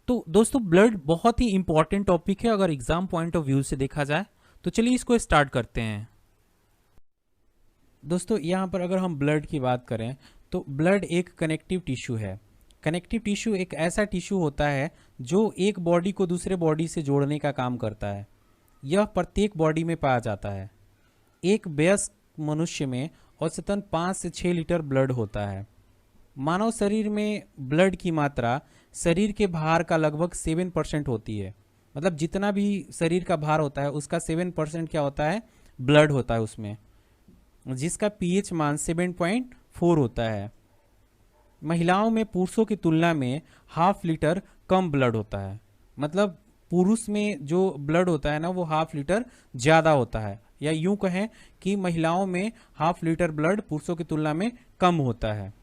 तो दोस्तों ब्लड बहुत ही इंपॉर्टेंट टॉपिक है अगर एग्जाम पॉइंट ऑफ व्यू से देखा जाए। तो चलिए इसको स्टार्ट करते हैं। दोस्तों यहाँ पर अगर हम ब्लड की बात करें तो ब्लड एक कनेक्टिव टिश्यू है। कनेक्टिव टिश्यू एक ऐसा टिश्यू होता है जो एक बॉडी को दूसरे बॉडी से जोड़ने का काम करता है। यह प्रत्येक बॉडी में पाया जाता है। एक वयस्क मनुष्य में औसतन 5 से 6 लीटर ब्लड होता है। मानव शरीर में ब्लड की मात्रा शरीर के भार का लगभग 7% होती है। मतलब जितना भी शरीर का भार होता है उसका 7% क्या होता है, ब्लड होता है उसमें, जिसका पीएच मान 7.4 होता है। महिलाओं में पुरुषों की तुलना में हाफ लीटर कम ब्लड होता है। मतलब पुरुष में जो ब्लड होता है ना वो हाफ लीटर ज़्यादा होता है, या यूं कहें कि महिलाओं में हाफ लीटर ब्लड पुरुषों की तुलना में कम होता है।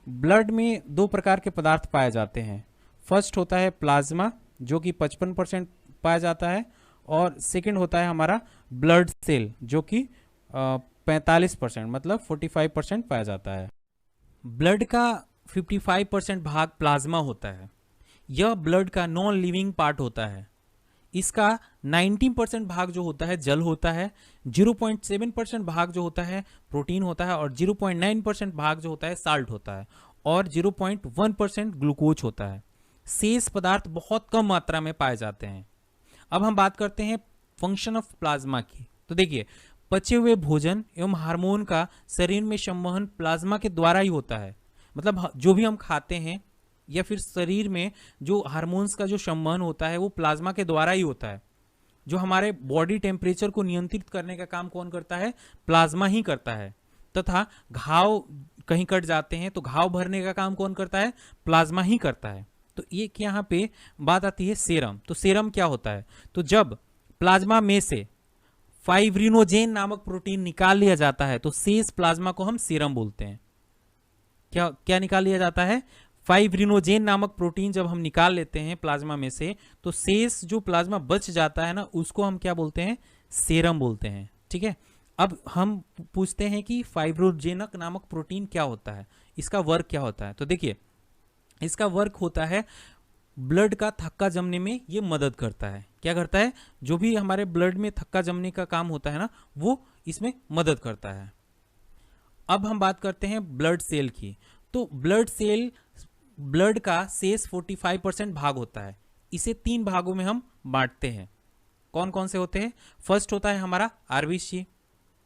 ब्लड में दो प्रकार के पदार्थ पाए जाते हैं। फर्स्ट होता है प्लाज्मा जो कि 55% पाया जाता है, और सेकंड होता है हमारा ब्लड सेल जो कि 45% मतलब 45% पाया जाता है। ब्लड का 55% भाग प्लाज्मा होता है। यह ब्लड का नॉन लिविंग पार्ट होता है। इसका 19% भाग जो होता है जल होता है, 0.7% भाग जो होता है प्रोटीन होता है, और 0.9% भाग जो होता है साल्ट होता है, और 0.1% ग्लूकोज होता है। शेष पदार्थ बहुत कम मात्रा में पाए जाते हैं। अब हम बात करते हैं फंक्शन ऑफ प्लाज्मा की। तो देखिए, पचे हुए भोजन एवं हार्मोन का शरीर में संवहन प्लाज्मा के द्वारा ही होता है। मतलब जो भी हम खाते हैं या फिर शरीर में जो हार्मोन्स का जो संवहन होता है वो प्लाज्मा के द्वारा ही होता है। जो हमारे बॉडी टेम्परेचर को नियंत्रित करने का काम कौन करता है, प्लाज्मा ही करता है। तथा घाव कहीं कट जाते हैं तो घाव भरने का काम कौन करता है, प्लाज्मा ही करता है। तो एक यहाँ पे बात आती है सेरम। तो सेरम क्या होता है, तो जब प्लाज्मा में से फाइब्रिनोजेन नामक प्रोटीन निकाल लिया जाता है तो शेष प्लाज्मा को हम सीरम बोलते हैं। क्या क्या निकाल लिया जाता है, फाइब्रिनोजेन नामक प्रोटीन जब हम निकाल लेते हैं प्लाज्मा में से तो शेष जो प्लाज्मा बच जाता है ना उसको हम क्या बोलते हैं, सेरम बोलते हैं। ठीक है, अब हम पूछते हैं कि फाइब्रोजेनक नामक प्रोटीन क्या होता है, इसका वर्क क्या होता है। तो देखिए, इसका वर्क होता है ब्लड का थक्का जमने में ये मदद करता है। क्या करता है, जो भी हमारे ब्लड में थक्का जमने का काम होता है ना वो इसमें मदद करता है। अब हम बात करते हैं ब्लड सेल की। तो ब्लड सेल ब्लड का शेष 45% भाग होता है। इसे 3 भागों में हम बांटते हैं। कौन कौन से होते हैं, फर्स्ट होता है हमारा आरबीसी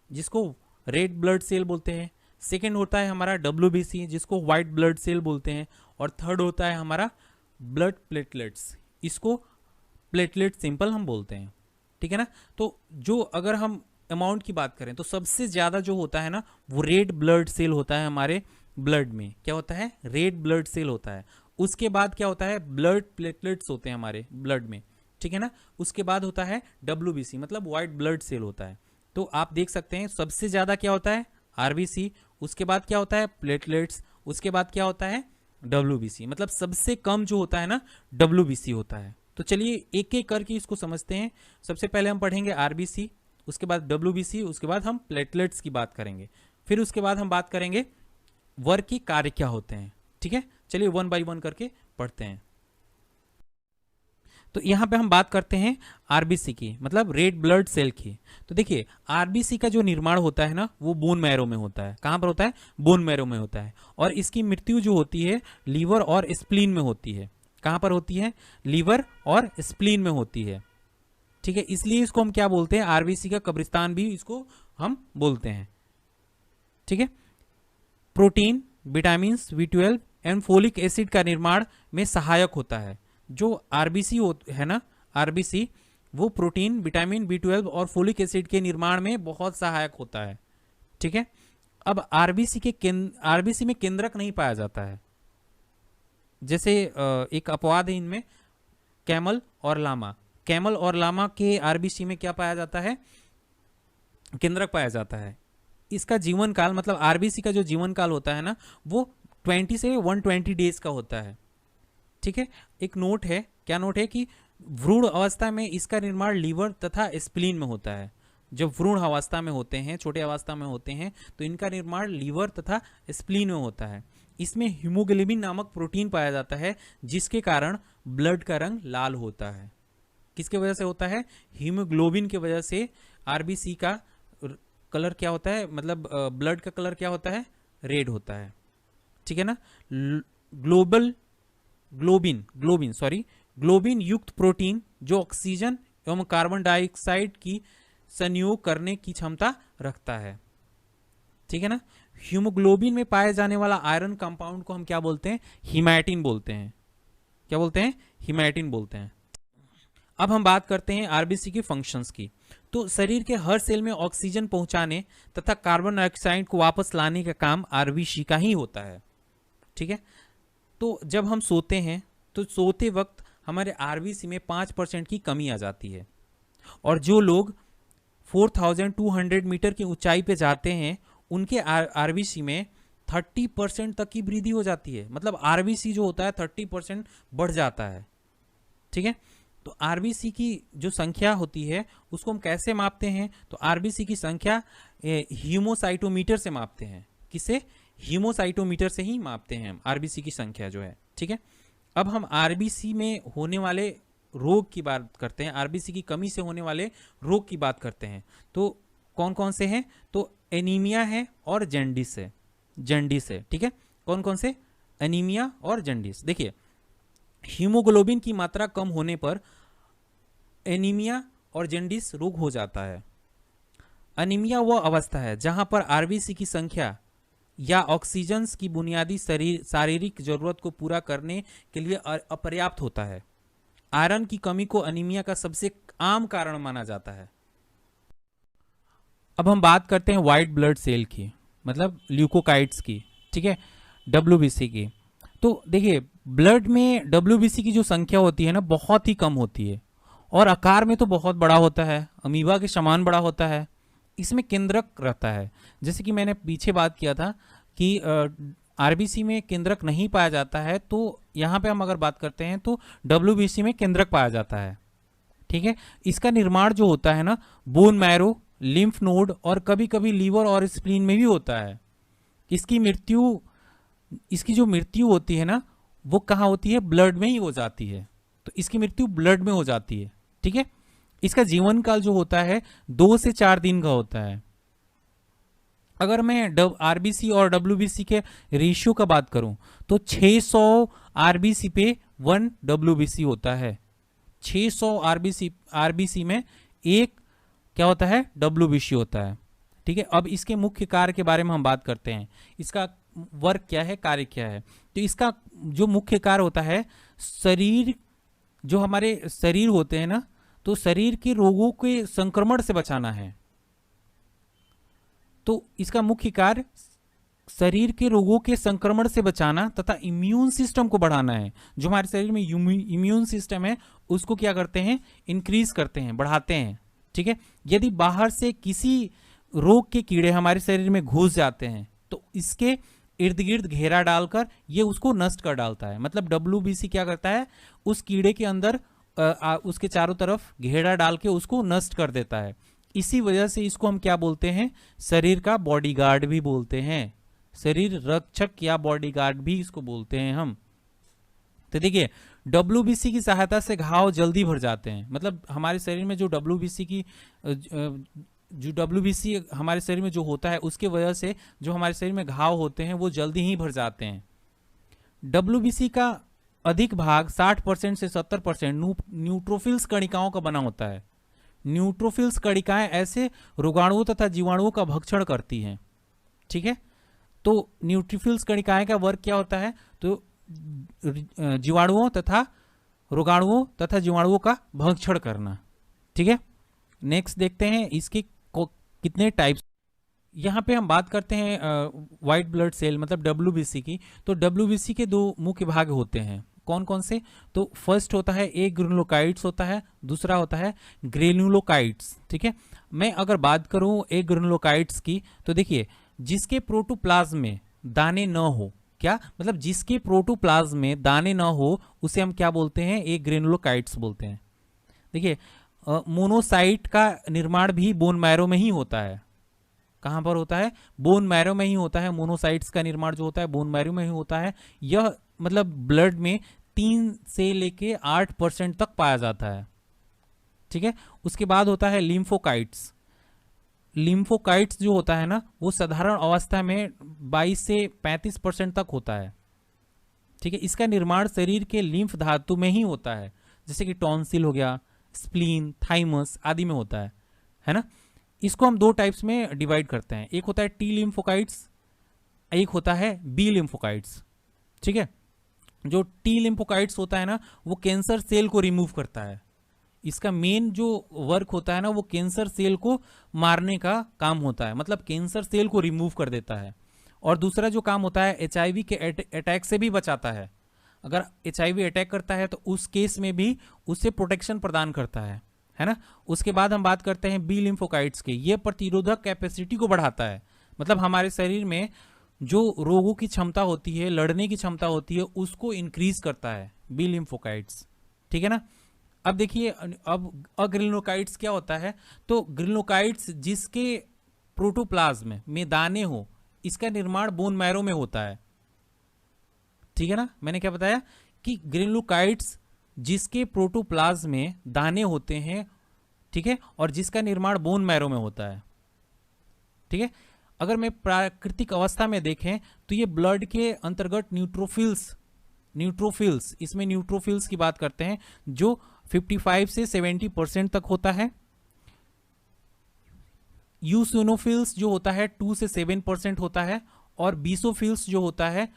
जिसको रेड ब्लड सेल बोलते हैं। सेकेंड होता है हमारा डब्ल्यूबीसी जिसको व्हाइट ब्लड सेल बोलते हैं, और थर्ड होता है हमारा ब्लड प्लेटलेट्स, इसको प्लेटलेट सिंपल हम बोलते हैं। ठीक है ना। तो जो अगर हम अमाउंट की बात करें तो सबसे ज़्यादा जो होता है ना वो रेड ब्लड सेल होता है हमारे ब्लड में। क्या होता है, रेड ब्लड सेल होता है। उसके बाद क्या होता है, ब्लड प्लेटलेट्स होते हैं हमारे ब्लड में। ठीक है ना। उसके बाद होता है डब्ल्यूबीसी मतलब व्हाइट ब्लड सेल होता है। तो आप देख सकते हैं सबसे ज़्यादा क्या होता है, आरबीसी, उसके बाद क्या होता है प्लेटलेट्स, उसके बाद क्या होता है डब्ल्यूबीसी। मतलब सबसे कम जो होता है ना डब्ल्यूबीसी होता है। तो चलिए एक एक करके इसको समझते हैं। सबसे पहले हम पढ़ेंगे आरबीसी, उसके बाद डब्ल्यूबीसी, उसके बाद हम प्लेटलेट्स की बात करेंगे, फिर उसके बाद हम बात करेंगे वर्क के कार्य क्या होते हैं। ठीक है, चलिए 1 बाय 1 करके पढ़ते हैं। तो यहाँ पे हम बात करते हैं आरबीसी की, मतलब रेड ब्लड सेल की। तो देखिए, आरबीसी का जो निर्माण होता है ना वो बोन मैरो में होता है। कहाँ पर होता है, बोन मैरो में होता है। और इसकी मृत्यु जो होती है लीवर और स्प्लीन में होती है। कहाँ पर होती है, लीवर और स्प्लीन में होती है। ठीक है, इसलिए इसको हम क्या बोलते हैं, आरबीसी का कब्रिस्तान भी इसको हम बोलते हैं। ठीक है, protein, vitamin B12 and folic acid का निर्माण में सहायक होता है। जो आरबीसी है ना, आरबीसी वो प्रोटीन, विटामिन B12 और फोलिक एसिड के निर्माण में बहुत सहायक होता है। ठीक है, अब आरबीसी में केंद्रक नहीं पाया जाता है। जैसे एक अपवाद है इनमें, कैमल और लामा। कैमल और लामा के आरबीसी में क्या पाया जाता है, केंद्रक पाया जाता है। इसका जीवन काल, मतलब आरबीसी का जो जीवन काल होता है ना वो 20 से 120 डेज का होता है। ठीक है, एक नोट है, क्या नोट है कि भ्रूण अवस्था में इसका निर्माण लीवर तथा स्प्लीन में होता है। जब भ्रूण अवस्था में होते हैं, छोटे अवस्था में होते हैं तो इनका निर्माण लीवर तथा स्प्लीन में होता है। इसमें हीमोग्लोबिन नामक प्रोटीन पाया जाता है जिसके कारण ब्लड का रंग लाल होता है। किसके वजह से होता है? हीमोग्लोबिन की वजह से आरबीसी का कलर क्या होता है, मतलब ब्लड का कलर क्या होता है? रेड होता है। ठीक है ना। ग्लोबिन युक्त प्रोटीन जो ऑक्सीजन एवं कार्बन डाइऑक्साइड की संयोग करने की क्षमता रखता है। ठीक है ना। हीमोग्लोबिन में पाए जाने वाला आयरन कंपाउंड को हम क्या बोलते हैं? हीमैटिन बोलते हैं। क्या बोलते हैं? हीमैटिन बोलते हैं। अब हम बात करते हैं आरबीसी के फंक्शंस की। तो शरीर के हर सेल में ऑक्सीजन पहुंचाने तथा कार्बन डाइऑक्साइड को वापस लाने का काम आरबीसी का ही होता है। ठीक है। तो जब हम सोते हैं तो सोते वक्त हमारे आरबीसी में 5% की कमी आ जाती है, और जो लोग 4200 मीटर की ऊंचाई पे जाते हैं उनके आरबीसी में 30% तक की वृद्धि हो जाती है। मतलब आरबीसी जो होता है 30% बढ़ जाता है। ठीक है। तो आरबीसी की जो संख्या होती है उसको हम कैसे मापते हैं? तो आरबीसी की संख्या हीमोसाइटोमीटर से मापते हैं। किसे? हीमोसाइटोमीटर से ही मापते हैं हम आरबीसी की संख्या जो है। ठीक है। अब हम आरबीसी में होने वाले रोग की बात करते हैं, आरबीसी की कमी से होने वाले रोग की बात करते हैं। तो कौन कौन से हैं? तो एनीमिया है और जैंडिस है। ठीक है। कौन कौन से? एनीमिया और जैंडिस। देखिए, हीमोग्लोबिन की मात्रा कम होने पर एनीमिया और जैंडिस रोग हो जाता है। एनीमिया वह अवस्था है जहां पर आरबीसी की संख्या या ऑक्सीजन की बुनियादी शारीरिक जरूरत को पूरा करने के लिए अपर्याप्त होता है। आयरन की कमी को एनीमिया का सबसे आम कारण माना जाता है। अब हम बात करते हैं व्हाइट ब्लड सेल की, मतलब ल्यूकोकाइट्स की। ठीक है। डब्ल्यूबीसी की। तो देखिए, ब्लड में डब्ल्यूबीसी की जो संख्या होती है ना, बहुत ही कम होती है, और आकार में तो बहुत बड़ा होता है, अमीबा के समान बड़ा होता है। इसमें केंद्रक रहता है। जैसे कि मैंने पीछे बात किया था कि आरबीसी में केंद्रक नहीं पाया जाता है, तो यहाँ पे हम अगर बात करते हैं तो डब्ल्यूबीसी में केंद्रक पाया जाता है। ठीक है। इसका निर्माण जो होता है ना, बोन मैरो, लिम्फ नोड और कभी कभी लीवर और स्प्लीन में भी होता है। इसकी जो मृत्यु होती है ना, वो कहाँ होती है? ब्लड में ही हो जाती है। तो इसकी मृत्यु ब्लड में हो जाती है। ठीक है। इसका जीवन काल जो होता है 2 से 4 दिन का होता है। अगर मैं आरबीसी और डब्ल्यूबीसी के रेशियो का बात करूं तो 600 आरबीसी पे 1 डब्ल्यूबीसी होता है। 600 आरबीसी में एक क्या होता है? डब्ल्यूबीसी होता है। ठीक है। अब इसके मुख्य कार्य के बारे में हम बात करते हैं। इसका वर्क क्या है, कार्य क्या है? तो इसका जो मुख्य कार्य होता है, शरीर जो हमारे शरीर होते हैं ना, तो शरीर के रोगों के संक्रमण से बचाना है। तो इसका मुख्य कार्य शरीर के रोगों के संक्रमण से बचाना तथा इम्यून सिस्टम को बढ़ाना है। जो हमारे शरीर में इम्यून सिस्टम है उसको क्या करते हैं? इंक्रीज करते हैं, बढ़ाते हैं। ठीक है। यदि बाहर से किसी रोग के कीड़े हमारे शरीर में घुस जाते हैं तो इसके इर्द गिर्द घेरा डालकर ये उसको नष्ट कर डालता है। मतलब डब्ल्यूबीसी क्या करता है? उस कीड़े के अंदर उसके चारों तरफ घेरा डाल के उसको नष्ट कर देता है। इसी वजह से इसको हम क्या बोलते हैं? शरीर का बॉडीगार्ड भी बोलते हैं। शरीर रक्षक या बॉडीगार्ड भी इसको बोलते हैं हम। तो देखिए, डब्ल्यूबीसी की सहायता से घाव जल्दी भर जाते हैं। मतलब हमारे शरीर में जो डब्ल्यूबीसी हमारे शरीर में जो होता है उसके वजह से जो हमारे शरीर में घाव होते हैं वो जल्दी ही भर जाते हैं। डब्ल्यूबीसी का अधिक भाग 60% से 70% न्यूट्रोफिल्स कणिकाओं का बना होता है। न्यूट्रोफिल्स कणिकाएं ऐसे रोगाणुओं तथा जीवाणुओं का भक्षण करती हैं। ठीक है। तो न्यूट्रोफिल्स कणिकाएं का वर्क क्या होता है? तो जीवाणुओं तथा रोगाणुओं तथा जीवाणुओं का भक्षण करना। ठीक है। नेक्स्ट देखते हैं इसके कितने टाइप्स। यहाँ पे हम बात करते हैं व्हाइट ब्लड सेल मतलब डब्ल्यूबीसी की। तो डब्ल्यूबीसी के 2 मुख्य भाग होते हैं। कौन कौन से? तो फर्स्ट होता है एक ग्रेनुलोकाइट्स होता है, दूसरा होता है ग्रेनुलोकाइट्स। ठीक है। मैं अगर बात करूं एक ग्रेनुलोकाइट्स की, तो देखिए, जिसके प्रोटोप्लाज्म में दाने न हो, क्या मतलब जिसके प्रोटोप्लाज्म में दाने न हो उसे हम क्या बोलते हैं? एक ग्रेनुलोकाइट्स बोलते हैं। देखिए, मोनोसाइट का निर्माण भी बोन मैरो में ही होता है। कहाँ पर होता है? बोन मैरो में ही होता है। मोनोसाइट्स का निर्माण जो होता है बोन मैरो में ही होता है। यह मतलब ब्लड में 3 से लेके 8% तक पाया जाता है। ठीक है, उसके बाद होता है लिम्फोकाइट्स। लिम्फोकाइट्स जो होता है ना, वो साधारण अवस्था में 22 से 35% तक होता है। ठीक है, इसका निर्माण शरीर के लिम्फ धातु में ही होता है, जैसे कि टॉन्सिल हो गया, स्प्लीन, थाइमस आदि में होता है ना। इसको हम 2 टाइप्स में डिवाइड करते हैं, एक होता है टी लिम्फोकाइट्स, एक होता है बी लिम्फोकाइट्स। ठीक है, जो टी लिम्फोकाइट्स होता है ना, वो कैंसर सेल को रिमूव करता है। इसका मेन जो वर्क होता है ना, वो कैंसर सेल को मारने का काम होता है, मतलब कैंसर सेल को रिमूव कर देता है। और दूसरा जो काम होता है, एचआईवी के अटैक से भी बचाता है। अगर एचआईवी अटैक करता है तो उस केस में भी उससे प्रोटेक्शन प्रदान करता है ना। उसके बाद हम बात करते हैं बी लिम्फोकाइट्स की। ये प्रतिरोधक कैपेसिटी को बढ़ाता है, मतलब हमारे शरीर में जो रोगों की क्षमता होती है, लड़ने की क्षमता होती है, उसको इंक्रीज करता है बी लिम्फोकाइट्स। ठीक है ना। अब देखिए, अब अग्रिनोकाइट्स क्या होता है? तो ग्रिनोकाइट्स जिसके प्रोटोप्लाज्म में दाने हो, इसका निर्माण बोन मैरो में होता है। ठीक है ना, मैंने क्या बताया कि ग्रिनोकाइट्स जिसके प्रोटोप्लाज्म में दाने होते हैं, ठीक है, और जिसका निर्माण बोन मैरो में होता है। ठीक है, अगर मैं प्राकृतिक अवस्था में देखें तो ये ब्लड के अंतर्गत न्यूट्रोफिल्स इसमें न्यूट्रोफिल्स की बात करते हैं, जो 55 से 70% तक होता है। यूसिनोफिल्स जो होता है 2 से 7% होता है, और बीसोफिल्स जो होता है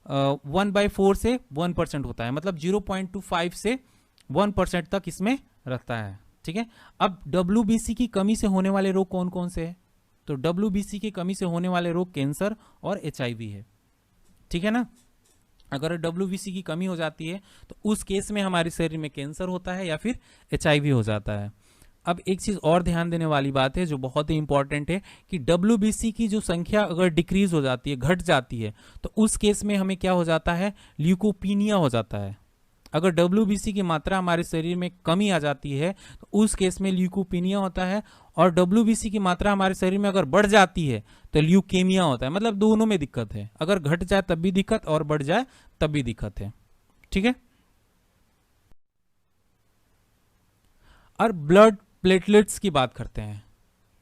1/4 से 1% होता है, मतलब 0.25 से 1% तक इसमें रहता है। ठीक है, अब WBC की कमी से होने वाले रोग कौन कौन से हैं? तो WBC की कमी से होने वाले रोग कैंसर और HIV है। ठीक है ना, अगर WBC की कमी हो जाती है तो उस केस में हमारे शरीर में कैंसर होता है या फिर HIV हो जाता है। अब एक चीज और ध्यान देने वाली बात है जो बहुत ही इंपॉर्टेंट है, कि WBC की जो संख्या अगर डिक्रीज हो जाती है, घट जाती है, तो उस केस में हमें क्या हो जाता है? ल्यूकोपीनिया हो जाता है। अगर WBC की मात्रा हमारे शरीर में कमी आ जाती है तो उस केस में ल्यूकोपीनिया होता है, और WBC की मात्रा हमारे शरीर में अगर बढ़ जाती है तो ल्यूकेमिया होता है। मतलब दोनों में दिक्कत है, अगर घट जाए तब भी दिक्कत और बढ़ जाए तब भी दिक्कत है। ठीक है, और ब्लड प्लेटलेट्स की बात करते हैं।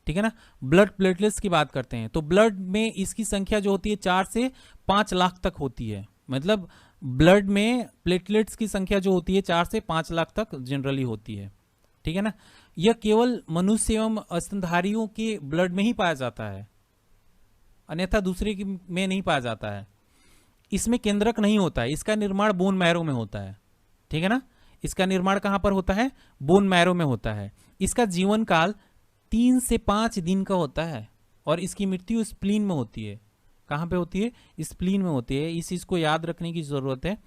ठीक है ना, ब्लड प्लेटलेट्स की बात करते हैं तो ब्लड में इसकी संख्या जो होती है 4 से 5 लाख तक होती है। मतलब ब्लड में प्लेटलेट्स की संख्या जो होती है 4 से 5 लाख तक जनरली होती है। ठीक है ना, यह केवल मनुष्य एवं स्तनधारियों के ब्लड में ही पाया जाता है, अन्यथा दूसरे की में नहीं पाया जाता है। इसमें केंद्रक नहीं होता है, इसका निर्माण बोन मैरो में होता है। ठीक है ना, इसका निर्माण कहां पर होता है? बोन मैरो में होता है। इसका जीवन काल 3 से 5 दिन का होता है, और इसकी मृत्यु स्प्लीन में होती है। कहां पे होती है? स्प्लीन में होती है। इस चीज को याद रखने की जरूरत है।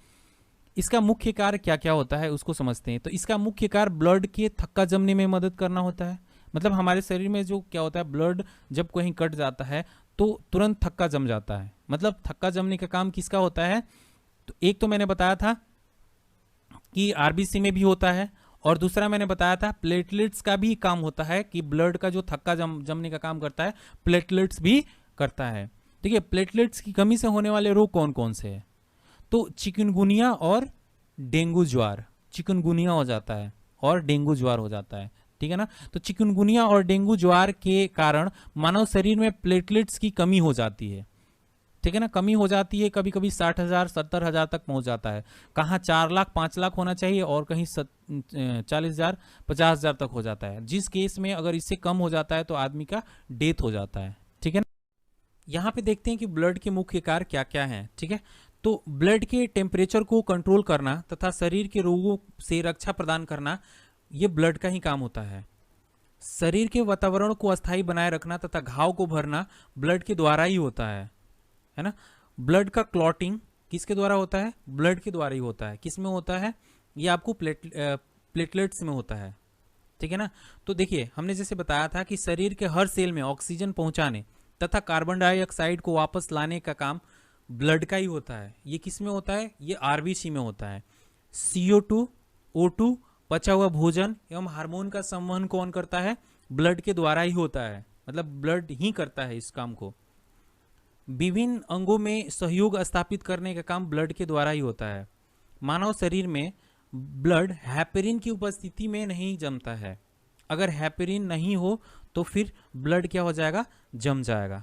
इसका मुख्य कार्य क्या क्या होता है उसको समझते हैं। तो इसका मुख्य कार्य ब्लड के थक्का जमने में मदद करना होता है। मतलब हमारे शरीर में जो क्या होता है, ब्लड जब कहीं कट जाता है तो तुरंत थक्का जम जाता है। मतलब थक्का जमने का काम किसका होता है? तो एक तो मैंने बताया था कि आरबीसी में भी होता है, और दूसरा मैंने बताया था प्लेटलेट्स का भी काम होता है, कि ब्लड का जो थक्का जमने का काम करता है प्लेटलेट्स भी करता है। ठीक है, प्लेटलेट्स की कमी से होने वाले रोग कौन कौन से हैं? तो चिकनगुनिया और डेंगू ज्वार। चिकनगुनिया हो जाता है और डेंगू ज्वार हो जाता है। ठीक है ना, तो चिकनगुनिया और डेंगू ज्वार के कारण मानव शरीर में प्लेटलेट्स की कमी हो जाती है। ठीक है ना, कमी हो जाती है, कभी कभी 60,000 70,000 तक पहुंच जाता है। कहाँ 4 लाख 5 लाख होना चाहिए, और कहीं 40,000 50,000 तक हो जाता है। जिस केस में अगर इससे कम हो जाता है तो आदमी का डेथ हो जाता है। ठीक है ना, यहाँ पे देखते हैं कि ब्लड के मुख्य कार्य क्या क्या हैं। ठीक है, तो ब्लड के टेम्परेचर को कंट्रोल करना तथा शरीर के रोगों से रक्षा प्रदान करना, ये ब्लड का ही काम होता है। शरीर के वातावरण को अस्थायी बनाए रखना तथा घाव को भरना ब्लड के द्वारा ही होता है ना। ब्लड का क्लॉटिंग किसके द्वारा होता है? ब्लड के द्वारा ही होता है। किस में होता है? ये आपको प्लेटलेट्स में होता है। ठीक है ना, तो देखिए हमने जैसे बताया था कि शरीर के हर सेल में ऑक्सीजन पहुंचाने तथा कार्बन डाइऑक्साइड को वापस लाने का काम ब्लड का ही होता है। ये किस में होता है? ये आरबीसी में होता है। CO2, O2, पचा हुआ भोजन एवं हार्मोन का संवहन कौन करता है? ब्लड के द्वारा ही होता है। मतलब ब्लड ही करता है इस काम को। विभिन्न अंगों में सहयोग स्थापित करने का काम ब्लड के द्वारा ही होता है। मानव शरीर में ब्लड हेपेरिन की उपस्थिति में नहीं जमता है। अगर हेपेरिन नहीं हो तो फिर ब्लड क्या हो जाएगा, जम जाएगा।